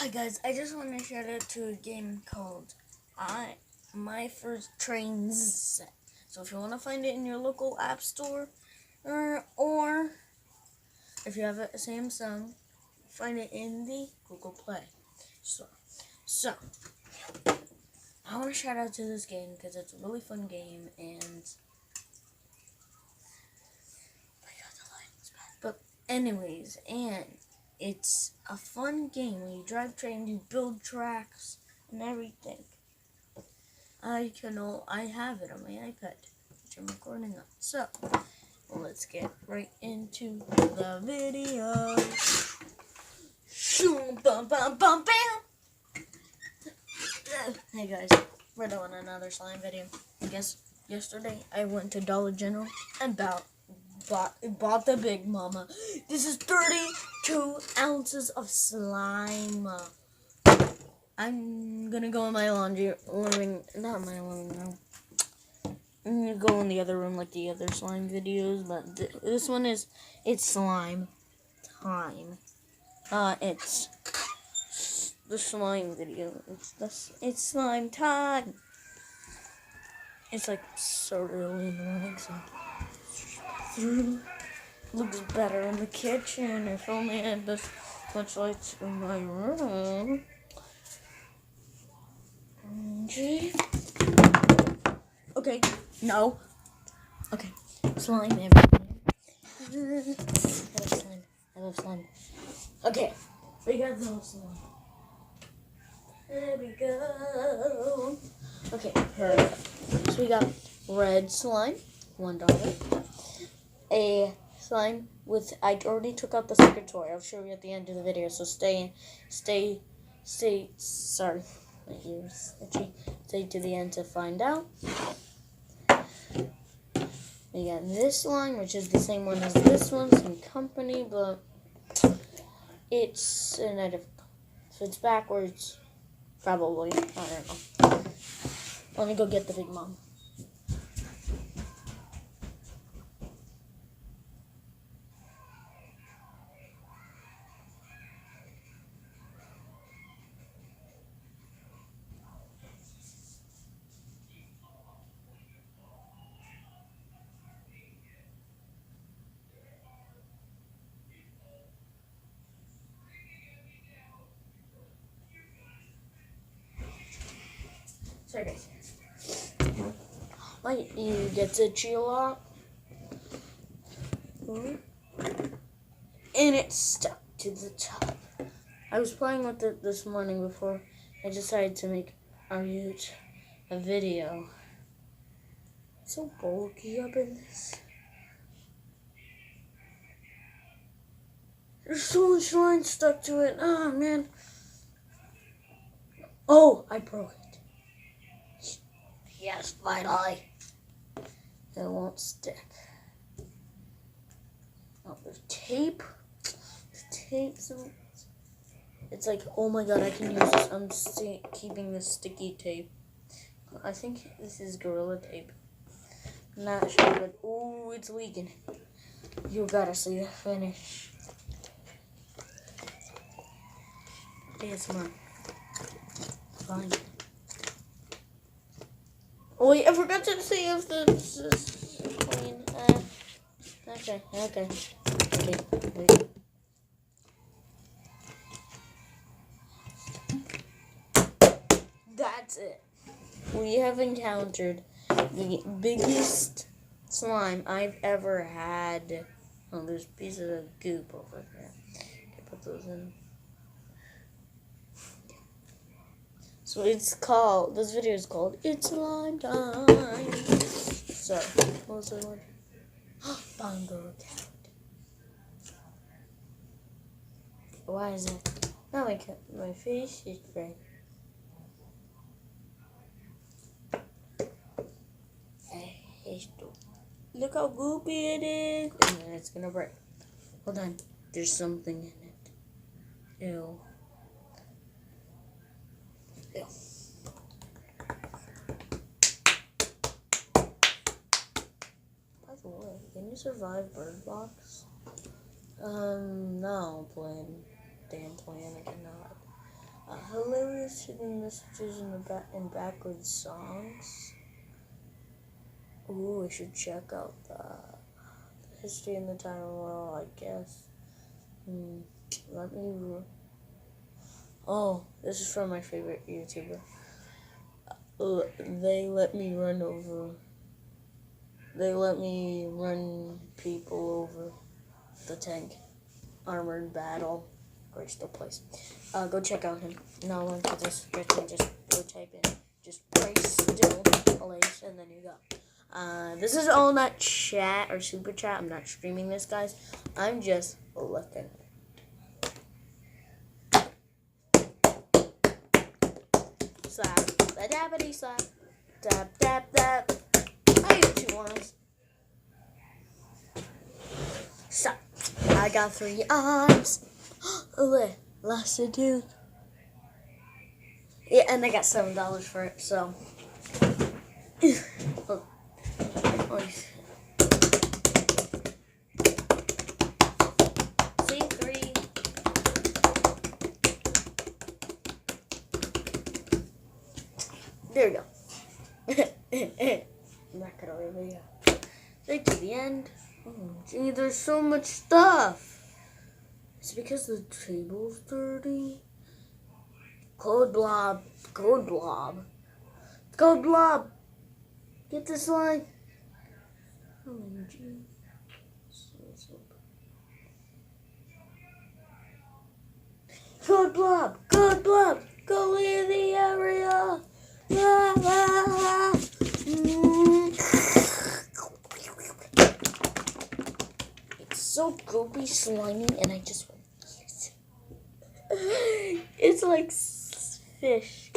Hi guys, I just want to shout out to a game called My First Trains. So if you want to find it in your local app store, or if you have a Samsung, find it in the Google Play Store. So I want to shout out to this game because it's a really fun game, and but anyways, and it's a fun game when you drive trains, you build tracks and everything. I have it on my iPad, which I'm recording on. So, let's get right into the video. Shoom, bum, bum, bum, bam. Hey guys, we're doing another slime video. I guess yesterday I went to Dollar General and bought the Big Mama. This is 32 ounces of slime. I'm gonna go in my not my living room. I'm gonna go in the other room like the other slime videos, but this one it's slime time. It's the slime video. It's slime time. It's like so early in the morning, so looks better in the kitchen. If only I had this much lights in my room. Okay, no. Okay, slime everything. I love slime. Okay, we got the slime. There we go. Okay, perfect. So we got red slime, $1. A slime with, I already took out the second toy. I'll show you at the end of the video, so sorry, my ears itchy. Stay to the end to find out. We got this slime, which is the same one as this one, same company, but it's in a different, so it's backwards, probably. I don't know. Let me go get the Big Mom. Sorry guys. My ear gets itchy a lot. And it's stuck to the top. I was playing with it this morning before I decided to make a video. It's so bulky up in this. There's so much line stuck to it. Oh man. Oh, I broke it. Yes, finally. It won't stick. Oh, there's tape. It's like, oh my god, I can use this. I'm keeping this sticky tape. I think this is Gorilla Tape. Not sure, but ooh, it's leaking. You gotta see the finish. ASMR. Fine. Oh wait, I forgot to see if this is clean. Okay. Wait. That's it. We have encountered the biggest slime I've ever had. Oh, there's pieces of goop over here. Okay, put those in. So this video is called It's Slime Time. So, what was the one? Bongo account. Why is it? Now my face is red. Look how goopy it is. And then it's gonna break. Hold on. There's something in it. Ew. By the way, can you survive Bird Box? No, Dan Plan, I cannot. Hilarious hidden messages in backwards songs. Ooh, I should check out the history and the time world, I guess. Let me. Oh, this is from my favorite YouTuber. They let me run people over the tank. Armored battle. Great still place. Go check out him. No link to this. Just go type in. Just place still place and then you go. This is all not chat or super chat. I'm not streaming this, guys. I'm just looking. Slap. Da dabbity slap. Dab dab dab. I have 2 arms. Stop. I got 3 arms. Lost a tooth. Yeah, and I got $7 for it, so. See, 3. There we go. I'm not gonna really straight to the end. Gee, there's so much stuff. Is it because the table's dirty? Code blob. Code blob. Code blob. Get this line. OMG. Code blob. Code blob. Go in the area. La, la, la. It's so goopy, slimy, and I just want to kiss it. It's like fish.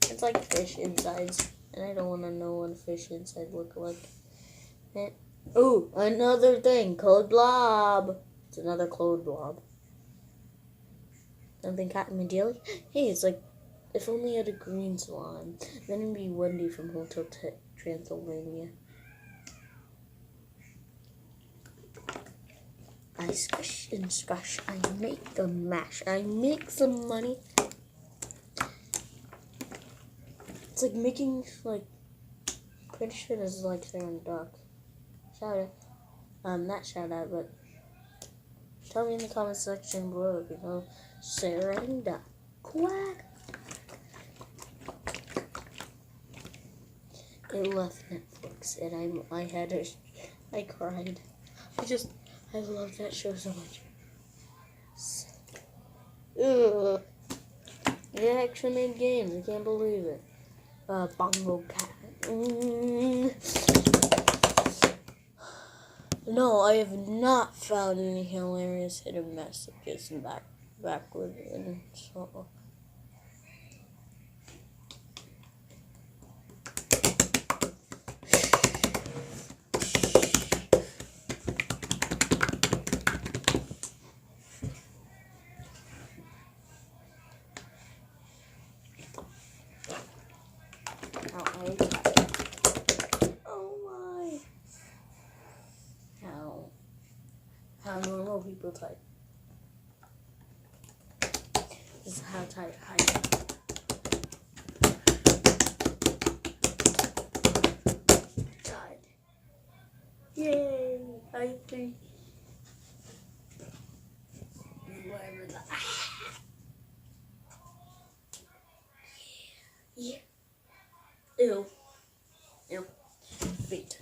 It's like fish insides, and I don't want to know what a fish inside look like. Oh, another thing, code blob. It's another code blob. Something cotton and jelly. Hey, it's like if only had a green slime. Then it'd be Wendy from Hotel Transylvania. I squish and squash. I make the mash. I make some money. It's like making, like, pretty sure this is like Sarah and Duck. Shout out. Not shout out, but tell me in the comment section below if you know Sarah and Duck. Quack. It left Netflix, and I cried. I love that show so much. Ugh. It actually made games. I can't believe it. Bongo Cat. No, I have not found any hilarious hidden messages backward in so. How normal people type. This is how type I died. Yay! I think whatever that. Yeah. Ew. Ew. Wait.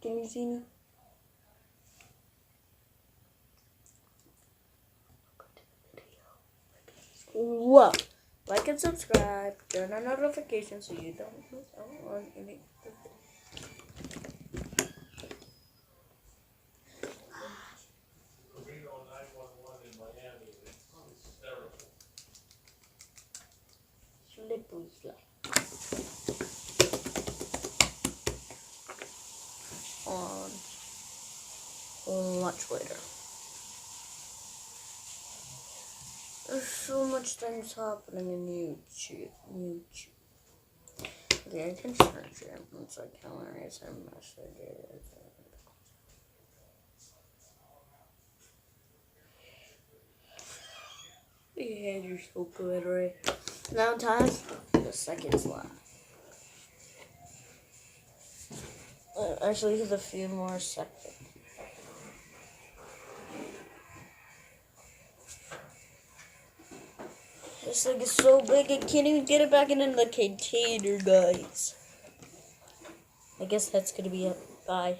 Can you see me? Whoa! Like and subscribe. Turn on notifications so you don't miss out on any. Flip on much later. There's so much things happening in YouTube. Okay, I can search it once I can erase our messages. Yeah, you're so good, right? Now time for the seconds left. Actually, there's a few more seconds. This thing is so big, I can't even get it back into the container, guys. I guess that's gonna be it. Bye.